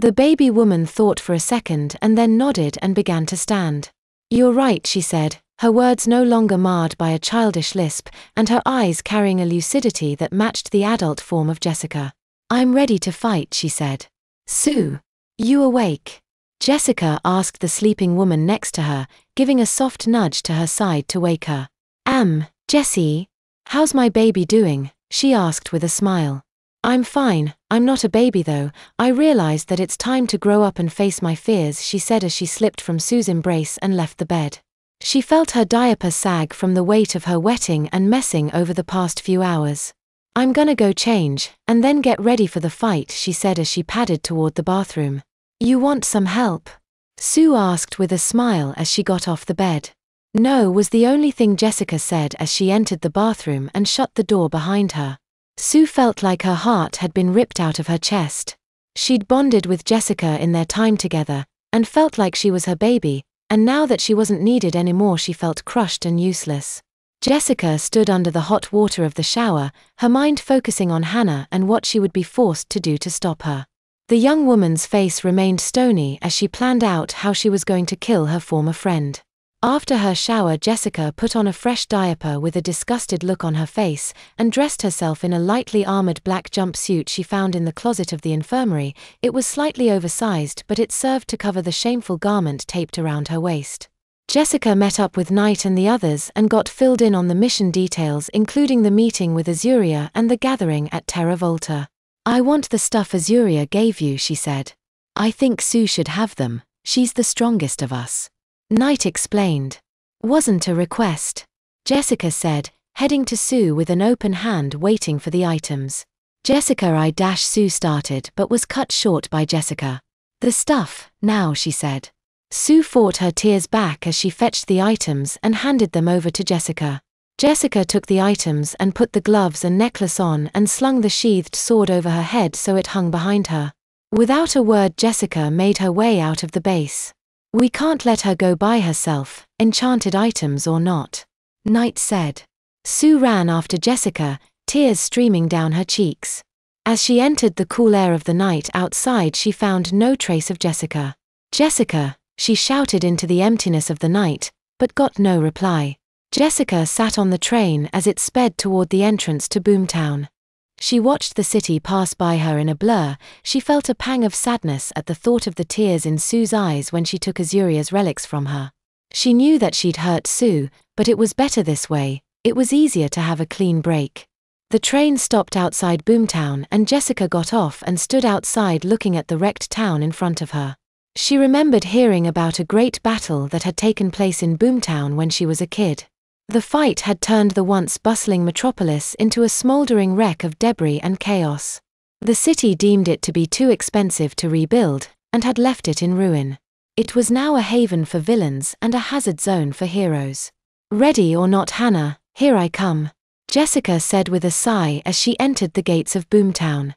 The baby woman thought for a second and then nodded and began to stand. "You're right," she said, her words no longer marred by a childish lisp, and her eyes carrying a lucidity that matched the adult form of Jessica. "I'm ready to fight," she said. "Sue, you awake?" Jessica asked the sleeping woman next to her, giving a soft nudge to her side to wake her. Jessie, how's my baby doing?" she asked with a smile. "I'm fine, I'm not a baby though. I realized that it's time to grow up and face my fears," she said as she slipped from Sue's embrace and left the bed. She felt her diaper sag from the weight of her wetting and messing over the past few hours. "I'm gonna go change, and then get ready for the fight," she said as she padded toward the bathroom. "You want some help?" Sue asked with a smile as she got off the bed. "No," was the only thing Jessica said as she entered the bathroom and shut the door behind her. Sue felt like her heart had been ripped out of her chest. She'd bonded with Jessica in their time together, and felt like she was her baby, and now that she wasn't needed anymore she felt crushed and useless. Jessica stood under the hot water of the shower, her mind focusing on Hannah and what she would be forced to do to stop her. The young woman's face remained stony as she planned out how she was going to kill her former friend. After her shower, Jessica put on a fresh diaper with a disgusted look on her face, and dressed herself in a lightly armored black jumpsuit she found in the closet of the infirmary. It was slightly oversized, but it served to cover the shameful garment taped around her waist. Jessica met up with Knight and the others and got filled in on the mission details, including the meeting with Azuria and the gathering at Terra Volta. "I want the stuff Azuria gave you," she said. "I think Sue should have them. She's the strongest of us." Knight explained. "Wasn't a request," Jessica said, heading to Sue with an open hand waiting for the items. Sue started but was cut short by Jessica. "The stuff, now," she said. Sue fought her tears back as she fetched the items and handed them over to Jessica. Jessica took the items and put the gloves and necklace on and slung the sheathed sword over her head so it hung behind her. Without a word, Jessica made her way out of the base. "We can't let her go by herself, enchanted items or not," Knight said. Sue ran after Jessica, tears streaming down her cheeks. As she entered the cool air of the night outside, she found no trace of Jessica. "Jessica," she shouted into the emptiness of the night, but got no reply. Jessica sat on the train as it sped toward the entrance to Boomtown. She watched the city pass by her in a blur. She felt a pang of sadness at the thought of the tears in Sue's eyes when she took Azuria's relics from her. She knew that she'd hurt Sue, but it was better this way. It was easier to have a clean break. The train stopped outside Boomtown and Jessica got off and stood outside looking at the wrecked town in front of her. She remembered hearing about a great battle that had taken place in Boomtown when she was a kid. The fight had turned the once bustling metropolis into a smoldering wreck of debris and chaos. The city deemed it to be too expensive to rebuild, and had left it in ruin. It was now a haven for villains and a hazard zone for heroes. "Ready or not, Hannah, here I come," Jessica said with a sigh as she entered the gates of Boomtown.